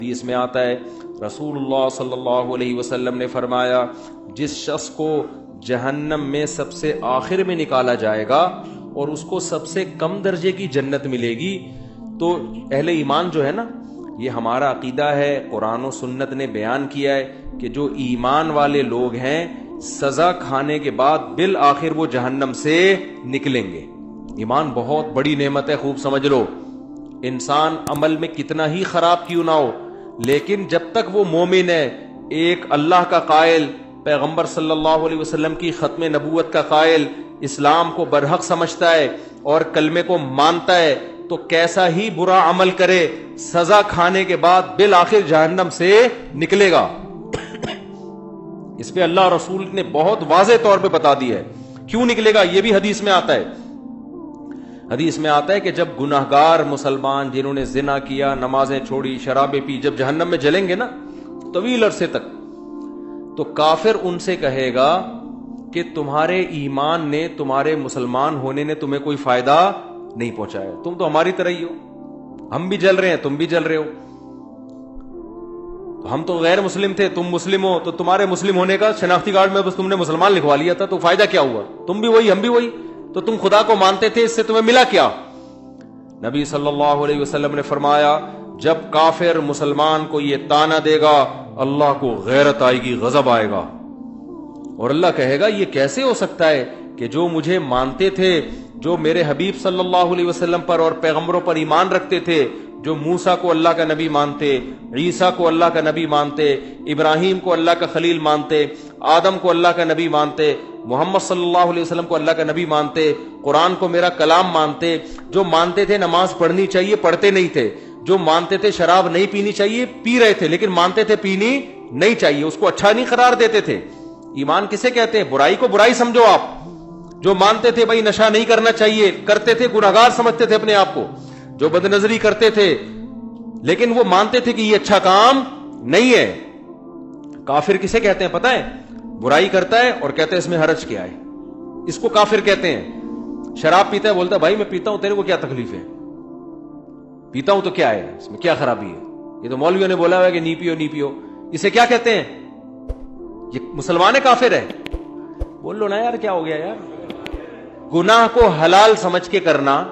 حدیث میں آتا ہے رسول اللہ صلی اللہ علیہ وسلم نے فرمایا جس شخص کو جہنم میں سب سے آخر میں نکالا جائے گا اور اس کو سب سے کم درجے کی جنت ملے گی، تو اہل ایمان جو ہے نا، یہ ہمارا عقیدہ ہے، قرآن و سنت نے بیان کیا ہے کہ جو ایمان والے لوگ ہیں سزا کھانے کے بعد بالآخر وہ جہنم سے نکلیں گے۔ ایمان بہت بڑی نعمت ہے، خوب سمجھ لو۔ انسان عمل میں کتنا ہی خراب کیوں نہ ہو، لیکن جب تک وہ مومن ہے، ایک اللہ کا قائل، پیغمبر صلی اللہ علیہ وسلم کی ختم نبوت کا قائل، اسلام کو برحق سمجھتا ہے اور کلمے کو مانتا ہے، تو کیسا ہی برا عمل کرے سزا کھانے کے بعد بالآخر جہنم سے نکلے گا۔ اس پہ اللہ رسول نے بہت واضح طور پہ بتا دیا ہے کیوں نکلے گا۔ یہ بھی حدیث میں آتا ہے، حدیث میں آتا ہے کہ جب گناہگار مسلمان جنہوں نے زنا کیا، نمازیں چھوڑی، شرابیں پی، جب جہنم میں جلیں گے نا طویل عرصے تک، تو کافر ان سے کہے گا کہ تمہارے ایمان نے، تمہارے مسلمان ہونے نے تمہیں کوئی فائدہ نہیں پہنچایا، تم تو ہماری طرح ہی ہو، ہم بھی جل رہے ہیں، تم بھی جل رہے ہو، تو ہم تو غیر مسلم تھے، تم مسلم ہو، تو تمہارے مسلم ہونے کا شناختی کارڈ میں بس تم نے مسلمان لکھوا لیا تھا، تو فائدہ کیا ہوا؟ تم بھی وہی، ہم بھی وہی، تو تم خدا کو مانتے تھے، اس سے تمہیں ملا کیا؟ نبی صلی اللہ علیہ وسلم نے فرمایا جب کافر مسلمان کو یہ طعنہ دے گا، اللہ کو غیرت آئے گی، غضب آئے گا، اور اللہ کہے گا یہ کیسے ہو سکتا ہے کہ جو مجھے مانتے تھے، جو میرے حبیب صلی اللہ علیہ وسلم پر اور پیغمبروں پر ایمان رکھتے تھے، جو موسیٰ کو اللہ کا نبی مانتے، عیسیٰ کو اللہ کا نبی مانتے، ابراہیم کو اللہ کا خلیل مانتے، آدم کو اللہ کا نبی مانتے، محمد صلی اللہ علیہ وسلم کو اللہ کا نبی مانتے، قرآن کو میرا کلام مانتے، جو مانتے تھے نماز پڑھنی چاہیے پڑھتے نہیں تھے، جو مانتے تھے شراب نہیں پینی چاہیے پی رہے تھے، لیکن مانتے تھے پینی نہیں چاہیے، اس کو اچھا نہیں قرار دیتے تھے۔ ایمان کسے کہتے ہیں؟ برائی کو برائی سمجھو آپ۔ جو مانتے تھے بھائی نشہ نہیں کرنا چاہیے، کرتے تھے، گناہگار سمجھتے تھے اپنے آپ کو، جو بدنظری کرتے تھے، لیکن وہ مانتے تھے کہ یہ اچھا کام نہیں ہے۔ کافر کسے کہتے ہیں پتہ ہے؟ برائی کرتا ہے اور کہتے ہیں اس میں حرج کیا ہے، اس کو کافر کہتے ہیں۔ شراب پیتا ہے، بولتا ہے بھائی میں پیتا ہوں، تیرے کو کیا تکلیف ہے؟ پیتا ہوں تو کیا ہے، اس میں کیا خرابی ہے؟ یہ تو مولویوں نے بولا ہوا ہے کہ نہیں پیو نہیں پیو، اسے کیا کہتے ہیں؟ یہ مسلمان کافر ہے۔ بول لو نا یار، کیا ہو گیا یار؟ گناہ کو حلال سمجھ کے کرنا،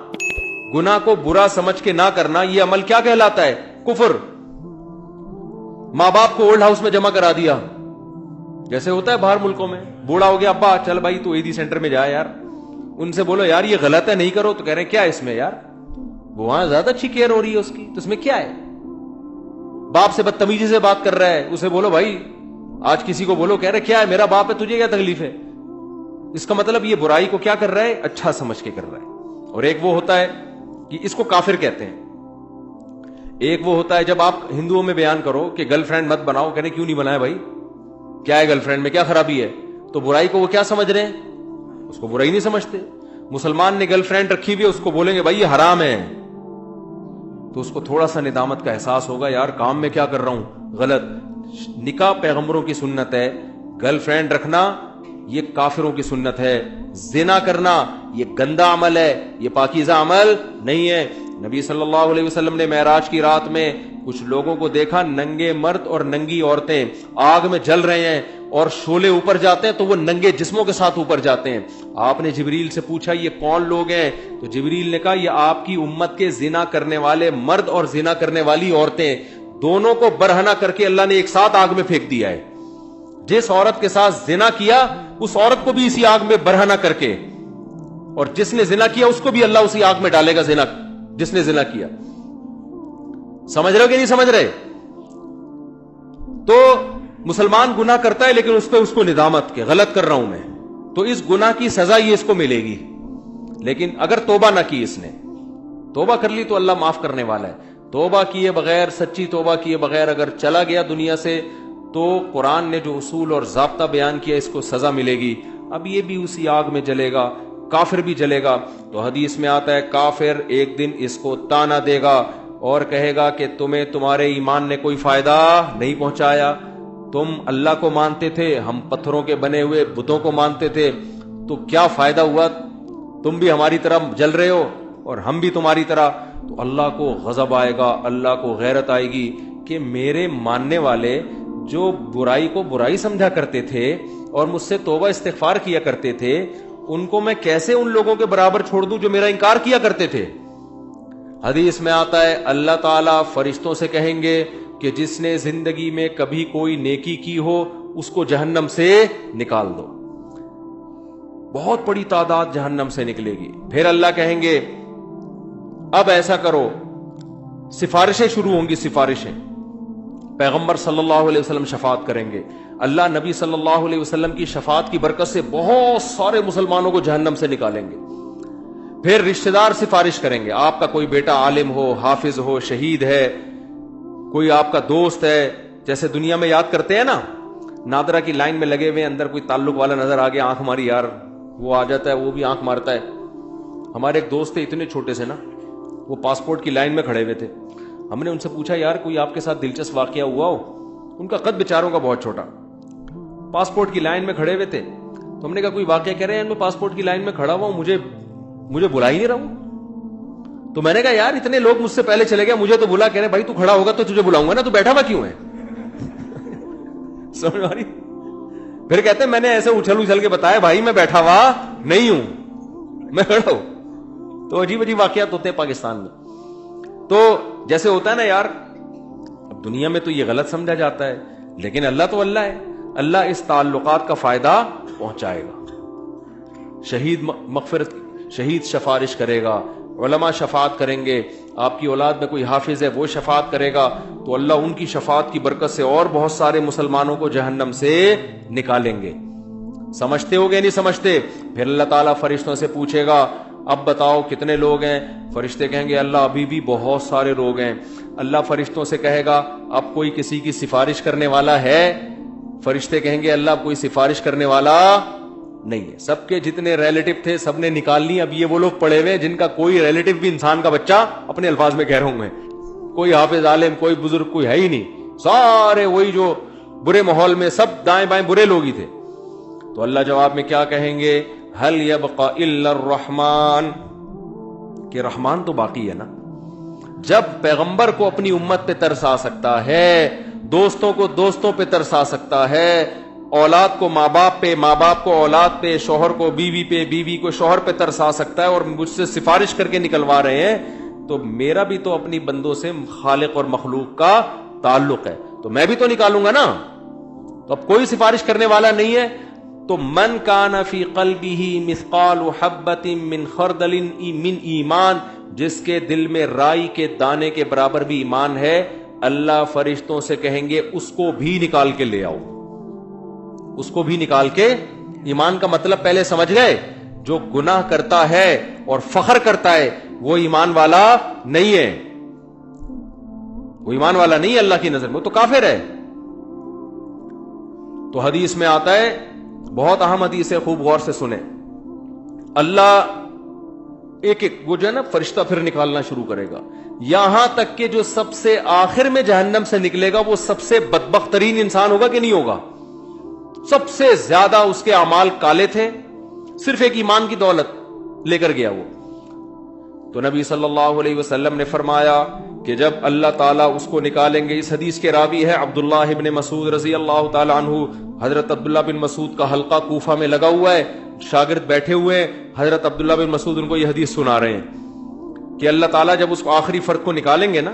گناہ کو برا سمجھ کے نہ کرنا، یہ عمل کیا کہلاتا ہے؟ کفر۔ ماں باپ کو اولڈ ہاؤس میں جمع کرا دیا، جیسے ہوتا ہے باہر ملکوں میں، بوڑھا ہو گیا، ابا چل بھائی تو عیدی سینٹر میں جا یار، ان سے بولو یار یہ غلط ہے نہیں کرو، تو کہہ رہے کیا ہے اس میں یار، وہاں زیادہ اچھی کیئر ہو رہی ہے اس کی، تو اس میں کیا ہے؟ باپ سے بدتمیزی سے بات کر رہا ہے، اسے بولو بھائی، آج کسی کو بولو، کہہ رہے کیا ہے میرا باپ ہے تجھے کیا تکلیف ہے؟ اس کا مطلب یہ برائی کو کیا کر رہا ہے؟ اچھا سمجھ کے کر رہا ہے۔ اور ایک وہ ہوتا ہے کہ اس کو کافر کہتے ہیں، ایک وہ ہوتا ہے جب آپ ہندوؤں میں بیان کرو کہ گرل فرینڈ مت بناؤ، کہنے کیوں نہیں بنایا بھائی، کیا ہے گرل فرینڈ میں کیا خرابی ہے؟ تو برائی کو وہ کیا سمجھ رہے ہیں؟ اس کو برائی نہیں سمجھتے۔ مسلمان نے گرل فرینڈ رکھی ہوئی ہے، اس کو بولیں گے بھائی یہ حرام ہے، تو اس کو تھوڑا سا ندامت کا احساس ہوگا، یار کام میں کیا کر رہا ہوں، غلط۔ نکاح پیغمبروں کی سنت ہے، گرل فرینڈ رکھنا یہ کافروں کی سنت ہے، زنا کرنا یہ گندا عمل ہے، یہ پاکیزہ عمل نہیں ہے۔ نبی صلی اللہ علیہ وسلم نے معراج کی رات میں کچھ لوگوں کو دیکھا، ننگے مرد اور ننگی عورتیں آگ میں جل رہے ہیں، اور شعلے اوپر جاتے ہیں تو وہ ننگے جسموں کے ساتھ اوپر جاتے ہیں۔ آپ نے جبریل سے پوچھا یہ کون لوگ ہیں؟ تو جبریل نے کہا یہ آپ کی امت کے زنا کرنے والے مرد اور زنا کرنے والی عورتیں، دونوں کو برہنہ کر کے اللہ نے ایک ساتھ آگ میں پھینک دیا ہے۔ جس عورت کے ساتھ زنا کیا اس عورت کو بھی اسی آگ میں برہنہ کر کے، اور جس نے زنا کیا اس کو بھی اللہ اسی آگ میں ڈالے گا، زنا جس نے زنا کیا۔ سمجھ رہے ہو کہ نہیں سمجھ رہے؟ تو مسلمان گناہ کرتا ہے لیکن اس پہ اس کو ندامت کہ غلط کر رہا ہوں میں، تو اس گناہ کی سزا یہ اس کو ملے گی۔ لیکن اگر توبہ نہ کی، اس نے توبہ کر لی تو اللہ معاف کرنے والا ہے۔ توبہ کیے بغیر، سچی توبہ کیے بغیر اگر چلا گیا دنیا سے، تو قرآن نے جو اصول اور ضابطہ بیان کیا اس کو سزا ملے گی۔ اب یہ بھی اسی آگ میں جلے گا، کافر بھی جلے گا۔ تو حدیث میں آتا ہے کافر ایک دن اس کو طعنہ دے گا اور کہے گا کہ تمہیں تمہارے ایمان نے کوئی فائدہ نہیں پہنچایا، تم اللہ کو مانتے تھے، ہم پتھروں کے بنے ہوئے بتوں کو مانتے تھے، تو کیا فائدہ ہوا؟ تم بھی ہماری طرح جل رہے ہو اور ہم بھی تمہاری طرح۔ تو اللہ کو غضب آئے گا، اللہ کو غیرت آئے گی کہ میرے ماننے والے جو برائی کو برائی سمجھا کرتے تھے اور مجھ سے توبہ استغفار کیا کرتے تھے، ان کو میں کیسے ان لوگوں کے برابر چھوڑ دوں جو میرا انکار کیا کرتے تھے؟ حدیث میں آتا ہے اللہ تعالیٰ فرشتوں سے کہیں گے کہ جس نے زندگی میں کبھی کوئی نیکی کی ہو اس کو جہنم سے نکال دو. بہت بڑی تعداد جہنم سے نکلے گی. پھر اللہ کہیں گے اب ایسا کرو، سفارشیں شروع ہوں گی. سفارشیں پیغمبر صلی اللہ علیہ وسلم شفاعت کریں گے. اللہ نبی صلی اللہ علیہ وسلم کی شفاعت کی برکت سے بہت سارے مسلمانوں کو جہنم سے نکالیں گے. پھر رشتہ دار سفارش کریں گے. آپ کا کوئی بیٹا عالم ہو، حافظ ہو، شہید ہے، کوئی آپ کا دوست ہے، جیسے دنیا میں یاد کرتے ہیں نا، نادرا کی لائن میں لگے ہوئے، اندر کوئی تعلق والا نظر آ گیا، آنکھ ماری یار، وہ آ جاتا ہے، وہ بھی آنکھ مارتا ہے. ہمارے ایک دوست تھے اتنے چھوٹے سے نا، وہ پاسپورٹ کی لائن میں کھڑے ہوئے تھے. ہم نے ان سے پوچھا یار کوئی آپ کے ساتھ دلچسپ واقعہ ہوا ہو؟ ان کا قد بیچاروں کا بہت چھوٹا، پاسپورٹ کی لائن میں کھڑے ہوئے تھے. تو ہم نے کہا کوئی واقعہ کہہ رہے ہیں، میں پاسپورٹ کی لائن میں کھڑا ہوا ہوں، مجھے بلا ہی نہیں رہا ہوں. تو میں نے کہا یار اتنے لوگ مجھ سے پہلے چلے گئے، مجھے تو بلا. کہہ رہے بھائی تو کھڑا ہوگا تو تجھے بلاؤں گا نا، تو بیٹھا ہوا کیوں ہے؟ سمجھ آ رہی؟ پھر کہتے ہیں میں نے ایسے اچھل کے بتایا بھائی میں بیٹھا ہوا نہیں ہوں، میں کھڑا ہوں. تو عجیب عجیب واقعات ہوتے ہیں پاکستان میں. تو جیسے ہوتا ہے نا یار، اب دنیا میں تو یہ غلط سمجھا جاتا ہے، لیکن اللہ تو اللہ ہے. اللہ اس تعلقات کا فائدہ پہنچائے گا. شہید مغفرت، شہید سفارش کرے گا، علماء شفاعت کریں گے، آپ کی اولاد میں کوئی حافظ ہے وہ شفاعت کرے گا، تو اللہ ان کی شفاعت کی برکت سے اور بہت سارے مسلمانوں کو جہنم سے نکالیں گے. سمجھتے ہو گے نہیں سمجھتے؟ پھر اللہ تعالیٰ فرشتوں سے پوچھے گا اب بتاؤ کتنے لوگ ہیں؟ فرشتے کہیں گے اللہ ابھی بھی بہت سارے لوگ ہیں. اللہ فرشتوں سے کہے گا اب کوئی کسی کی سفارش کرنے والا ہے؟ فرشتے کہیں گے اللہ اب کوئی سفارش کرنے والا نہیں ہے. سب کے جتنے ریلیٹو تھے سب نے نکال لی. اب یہ وہ لوگ پڑے ہوئے جن کا کوئی ریلیٹو بھی انسان کا بچہ، اپنے الفاظ میں کہہ رہا ہوں میں، کوئی حافظ عالم، کوئی بزرگ، کوئی ہے ہی نہیں. سارے وہی جو برے ماحول میں سب دائیں بائیں برے لوگ ہی تھے. تو اللہ جواب میں کیا کہیں گے؟ هل يبقى الا الرحمن، کہ رحمان تو باقی ہے نا. جب پیغمبر کو اپنی امت پہ ترس آ سکتا ہے، دوستوں کو دوستوں پہ ترس آ سکتا ہے، اولاد کو ماں باپ پہ، ماں باپ کو اولاد پہ، شوہر کو بیوی پہ، بیوی کو شوہر پہ ترس آ سکتا ہے، اور مجھ سے سفارش کر کے نکلوا رہے ہیں، تو میرا بھی تو اپنی بندوں سے خالق اور مخلوق کا تعلق ہے، تو میں بھی تو نکالوں گا نا. تو اب کوئی سفارش کرنے والا نہیں ہے. تو من کان فی قلبہ مثقال حبۃ من خردل من ایمان، جس کے دل میں رائی کے دانے کے برابر بھی ایمان ہے، اللہ فرشتوں سے کہیں گے اس کو بھی نکال کے لے آؤ. اس کو بھی نکال کے، ایمان کا مطلب پہلے سمجھ گئے؟ جو گناہ کرتا ہے اور فخر کرتا ہے وہ ایمان والا نہیں ہے. وہ ایمان والا نہیں ہے اللہ کی نظر میں، وہ تو کافر ہے. تو حدیث میں آتا ہے، بہت اہم حدیث ہے، خوب غور سے سنیں. اللہ ایک ایک وہ جو ہے نا فرشتہ پھر نکالنا شروع کرے گا، یہاں تک کہ جو سب سے آخر میں جہنم سے نکلے گا وہ سب سے بدبخت ترین انسان ہوگا کہ نہیں ہوگا؟ سب سے زیادہ اس کے اعمال کالے تھے، صرف ایک ایمان کی دولت لے کر گیا وہ. تو نبی صلی اللہ علیہ وسلم نے فرمایا کہ جب اللہ تعالیٰ اس کو نکالیں گے، اس حدیث کے راوی ہے عبداللہ ابن مسعود رضی اللہ تعالیٰ عنہ. حضرت عبداللہ بن مسعود کا حلقہ کوفہ میں لگا ہوا ہے، شاگرد بیٹھے ہوئے ہیں، حضرت عبداللہ بن مسعود ان کو یہ حدیث سنا رہے ہیں کہ اللہ تعالیٰ جب اس کو آخری فرق کو نکالیں گے نا،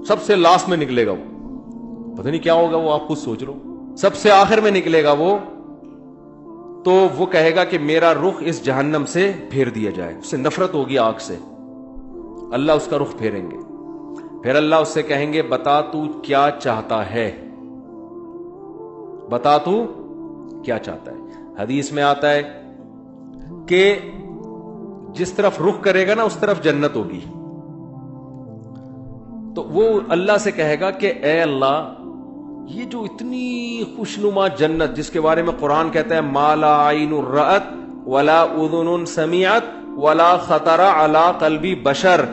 سب سے لاسٹ میں نکلے گا وہ، پتہ نہیں کیا ہوگا وہ، آپ خود سوچ لو. سب سے آخر میں نکلے گا وہ، تو وہ کہے گا کہ میرا رخ اس جہنم سے پھیر دیا جائے. اس سے نفرت ہوگی آگ سے، اللہ اس کا رخ پھیریں گے. پھر اللہ اس سے کہیں گے بتا تو کیا چاہتا ہے، بتا تو کیا چاہتا ہے. حدیث میں آتا ہے کہ جس طرف رخ کرے گا نا اس طرف جنت ہوگی. تو وہ اللہ سے کہے گا کہ اے اللہ، یہ جو اتنی خوشنما جنت جس کے بارے میں قرآن کہتا ہے ما لا عین رأت ولا اذن سمعت ولا خطر علی قلب بشر،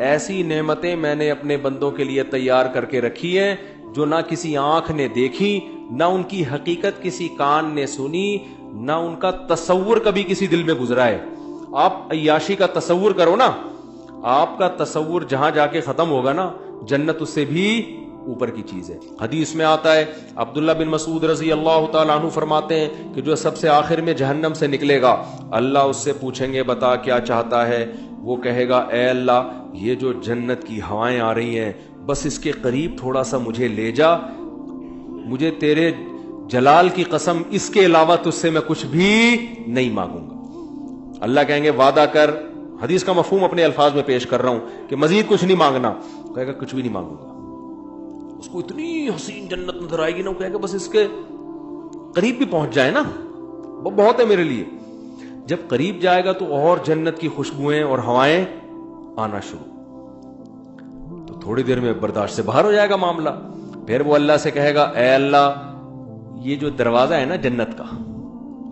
ایسی نعمتیں میں نے اپنے بندوں کے لیے تیار کر کے رکھی ہیں جو نہ کسی آنکھ نے دیکھی، نہ ان کی حقیقت کسی کان نے سنی، نہ ان کا تصور کبھی کسی دل میں گزرا ہے. آپ عیاشی کا تصور کرو نا، آپ کا تصور جہاں جا کے ختم ہوگا نا، جنت اس سے بھی اوپر کی چیز ہے. حدیث میں آتا ہے عبداللہ بن مسعود رضی اللہ تعالیٰ عنہ فرماتے ہیں کہ جو سب سے آخر میں جہنم سے نکلے گا اللہ اس سے پوچھیں گے بتا کیا چاہتا ہے. وہ کہے گا اے اللہ یہ جو جنت کی ہوائیں آ رہی ہیں بس اس کے قریب تھوڑا سا مجھے لے جا, مجھے تیرے جلال کی قسم اس کے علاوہ تجھ سے میں کچھ بھی نہیں مانگوں گا. اللہ کہیں گے وعدہ کر, حدیث کا مفہوم اپنے الفاظ میں پیش کر رہا ہوں کہ مزید کچھ نہیں مانگنا. کہے گا کچھ بھی نہیں مانگوں گا. اس کو اتنی حسین جنت نظر آئے گی نا, وہ کہے گا بس اس کے قریب بھی پہنچ جائے نا وہ بہت ہے میرے لیے. جب قریب جائے گا تو اور جنت کی خوشبوئیں اور ہوائیں آنا شروع, تو تھوڑی دیر میں برداشت سے باہر ہو جائے گا معاملہ. پھر وہ اللہ سے کہے گا اے اللہ یہ جو دروازہ ہے نا جنت کا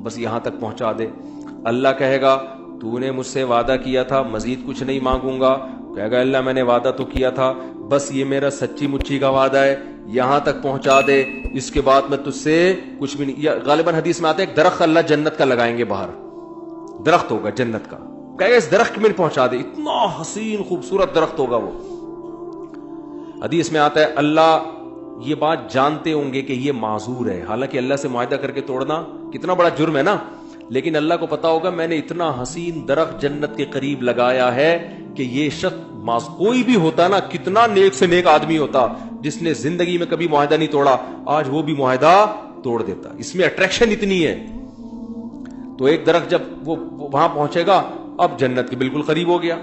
بس یہاں تک پہنچا دے. اللہ کہے گا تو نے مجھ سے وعدہ کیا تھا مزید کچھ نہیں مانگوں گا. کہے گا اللہ میں نے وعدہ تو کیا تھا بس یہ میرا سچی مچی کا وعدہ ہے یہاں تک پہنچا دے, اس کے بعد میں تجھ سے کچھ بھی نہیں. غالباً حدیث میں آتا ہے ایک درخت اللہ جنت کا لگائیں گے باہر, درخت ہوگا جنت کا, کہے گا اس درخت میں پہنچا دے, اتنا حسین خوبصورت درخت ہوگا وہ. حدیث میں آتا ہے اللہ یہ بات جانتے ہوں گے کہ یہ معذور ہے, حالانکہ اللہ سے معاہدہ کر کے توڑنا کتنا بڑا جرم ہے نا, لیکن اللہ کو پتا ہوگا میں نے اتنا حسین درخت جنت کے قریب لگایا ہے کہ یہ شخص کوئی بھی ہوتا نا, کتنا نیک سے نیک آدمی ہوتا جس نے زندگی میں کبھی معاہدہ نہیں توڑا, آج وہ بھی معاہدہ توڑ دیتا. اس میں اٹریکشن اتنی ہے. تو ایک درخت جب وہ وہاں پہنچے گا اب جنت کے بالکل قریب ہو گیا,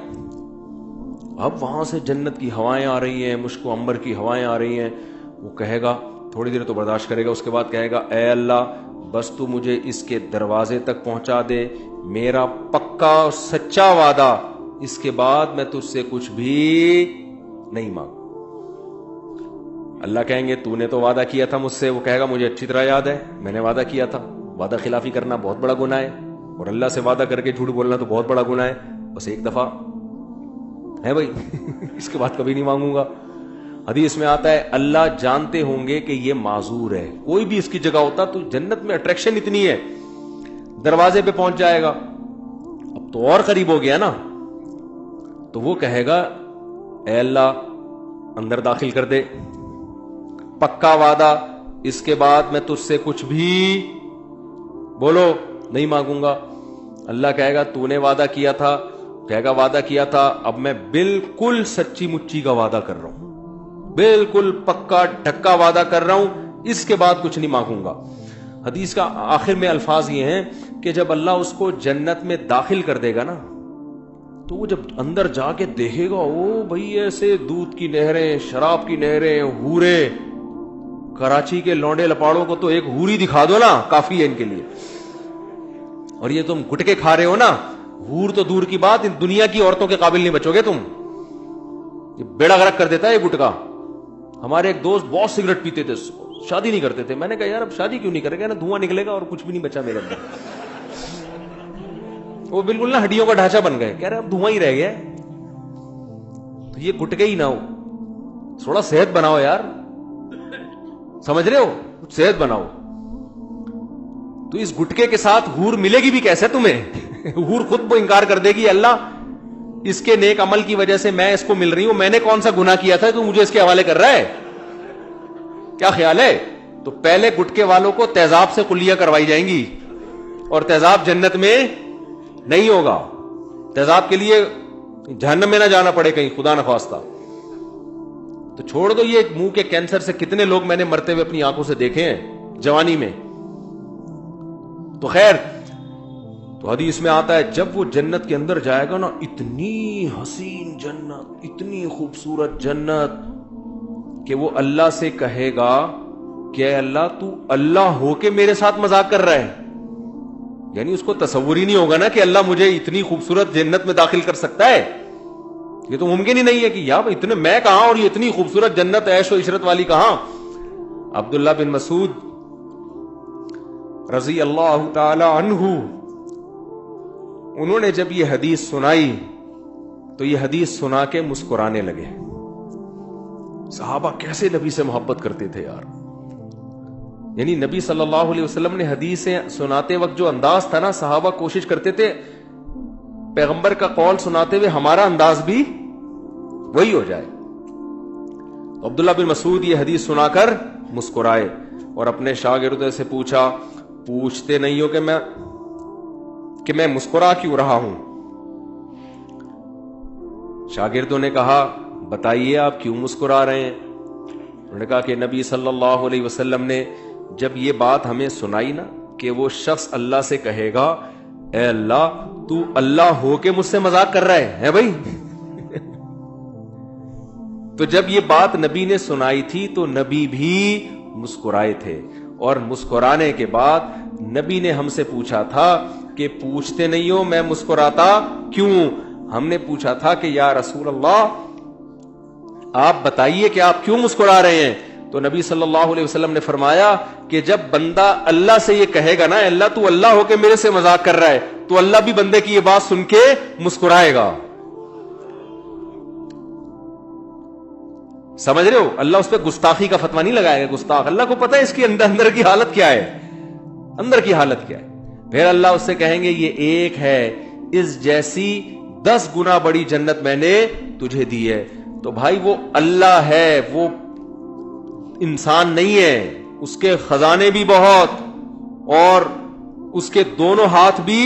اب وہاں سے جنت کی ہوائیں آ رہی ہیں, مشک و عنبر کی ہوائیں آ رہی ہیں. وہ کہے گا تھوڑی دیر تو برداشت کرے گا, اس کے بعد کہے گا اے اللہ بس تو مجھے اس کے دروازے تک پہنچا دے, میرا پکا سچا وعدہ, اس کے بعد میں تجھ سے کچھ بھی نہیں مانگوں. اللہ کہیں گے تو نے تو وعدہ کیا تھا مجھ سے. وہ کہے گا مجھے اچھی طرح یاد ہے میں نے وعدہ کیا تھا. وعدہ خلافی کرنا بہت بڑا گناہ ہے اور اللہ سے وعدہ کر کے جھوٹ بولنا تو بہت بڑا گناہ ہے. بس ایک دفعہ ہے بھائی اس کے بعد کبھی نہیں مانگوں گا. حدیث میں آتا ہے اللہ جانتے ہوں گے کہ یہ معذور ہے, کوئی بھی اس کی جگہ ہوتا تو جنت میں اٹریکشن اتنی ہے, دروازے پہ پہنچ جائے گا, اب تو اور قریب ہو گیا نا. تو وہ کہے گا اے اللہ اندر داخل کر دے, پکا وعدہ, اس کے بعد میں تجھ سے کچھ بھی بولو نہیں مانگوں گا. اللہ کہے گا تو نے وعدہ کیا تھا, کہے گا وعدہ کیا تھا, اب میں بالکل سچی مچی کا وعدہ کر رہا ہوں, بالکل پکا ڈھکا وعدہ کر رہا ہوں, اس کے بعد کچھ نہیں مانگوں گا. حدیث کا آخر میں الفاظ یہ ہیں کہ جب اللہ اس کو جنت میں داخل کر دے گا نا تو وہ جب اندر جا کے دیکھے گا او بھئی ایسے دودھ کی نہریں, شراب کی نہریں, حورے, کراچی کے لونڈے لپاڑوں کو تو ایک حوری دکھا دو نا کافی ہے ان کے لیے. اور یہ تم گٹکے کھا رہے ہو نا, حور تو دور کی بات, دنیا کی عورتوں کے قابل نہیں بچو گے تم. یہ بیڑا غرق کر دیتا ہے یہ گٹکا. ہمارے ایک دوست بہت سگریٹ پیتے تھے, شادی نہیں کرتے تھے. میں نے کہا یار اب شادی کیوں نہیں کرے گا, نا دھواں نکلے گا اور کچھ بھی نہیں بچا میرے اندر. وہ بالکل نا ہڈیوں کا ڈھانچہ بن گئے, کہہ رہے اب دھواں ہی رہ گیا. تو یہ گٹکے ہی نہ ہو, تھوڑا صحت بناؤ یار, سمجھ رہے ہو, صحت بناؤ. تو اس گٹکے کے ساتھ حور ملے گی بھی کیسے تمہیں؟ حور خود وہ انکار کر دے گی اللہ اس کے نیک عمل کی وجہ سے میں اس کو مل رہی ہوں, میں نے کون سا گناہ کیا تھا تو مجھے اس کے حوالے کر رہا ہے, کیا خیال ہے؟ تو پہلے گٹکے والوں کو تیزاب سے کلیاں کروائی جائیں گی, اور تیزاب جنت میں نہیں ہوگا. تیزاب کے لیے جہنم میں نہ جانا پڑے کہیں, خدا نخواستہ. تو چھوڑ دو یہ منہ کے کینسر سے کتنے لوگ میں نے مرتے ہوئے اپنی آنکھوں سے دیکھے ہیں جوانی میں. تو خیر, تو حدیث میں آتا ہے جب وہ جنت کے اندر جائے گا نا, اتنی حسین جنت, اتنی خوبصورت جنت کہ وہ اللہ سے کہے گا کہ اے اللہ تو اللہ ہو کے میرے ساتھ مذاق کر رہا ہے. یعنی اس کو تصور ہی نہیں ہوگا نا کہ اللہ مجھے اتنی خوبصورت جنت میں داخل کر سکتا ہے. یہ تو ممکن ہی نہیں ہے کہ یار اتنے میں کہاں اور یہ اتنی خوبصورت جنت عیش و عشرت والی کہاں. عبداللہ بن مسعود رضی اللہ تعالی عنہ, انہوں نے جب یہ حدیث سنائی تو یہ حدیث سنا کے مسکرانے لگے. صحابہ کیسے نبی سے محبت کرتے تھے یار. یعنی نبی صلی اللہ علیہ وسلم نے حدیثیں سناتے وقت جو انداز تھا نا, صحابہ کوشش کرتے تھے پیغمبر کا قول سناتے ہوئے ہمارا انداز بھی وہی ہو جائے. عبداللہ بن مسعود یہ حدیث سنا کر مسکرائے اور اپنے شاگردوں سے پوچھا، پوچھتے نہیں ہو کہ میں مسکرا کیوں رہا ہوں؟ شاگردوں نے کہا بتائیے آپ کیوں مسکرا رہے ہیں؟ انہوں نے کہا کہ نبی صلی اللہ علیہ وسلم نے جب یہ بات ہمیں سنائی نا کہ وہ شخص اللہ سے کہے گا اے اللہ تو اللہ ہو کے مجھ سے مذاق کر رہا ہے بھائی تو جب یہ بات نبی نے سنائی تھی تو نبی بھی مسکرائے تھے، اور مسکرانے کے بعد نبی نے ہم سے پوچھا تھا کہ پوچھتے نہیں ہو میں مسکراتا کیوں؟ ہم نے پوچھا تھا کہ یا رسول اللہ آپ بتائیے کہ آپ کیوں مسکرا رہے ہیں؟ تو نبی صلی اللہ علیہ وسلم نے فرمایا کہ جب بندہ اللہ سے یہ کہے گا نا اللہ تو اللہ ہو کے میرے سے مذاق کر رہا ہے، تو اللہ بھی بندے کی یہ بات سن کے مسکرائے گا. سمجھ رہے ہو؟ اللہ اس پہ گستاخی کا فتویٰ نہیں لگائے گا. گستاخ اللہ کو پتہ ہے اس کی اندر کی حالت کیا ہے، اندر کی حالت کیا ہے. پھر اللہ اس سے کہیں گے یہ ایک ہے اس جیسی 10 گنا بڑی جنت میں نے تجھے دی ہے. تو بھائی وہ اللہ ہے، وہ انسان نہیں ہے، اس کے خزانے بھی بہت اور اس کے دونوں ہاتھ بھی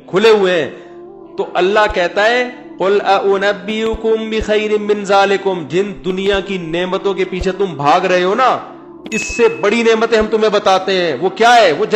کھلے ہوئے ہیں. تو اللہ کہتا ہے قل اُنَبِّئُكُم بِخَيْرٍ مِّن ذَلِكُمْ، جن دنیا کی نعمتوں کے پیچھے تم بھاگ رہے ہو نا اس سے بڑی نعمتیں ہم تمہیں بتاتے ہیں. وہ کیا ہے؟ وہ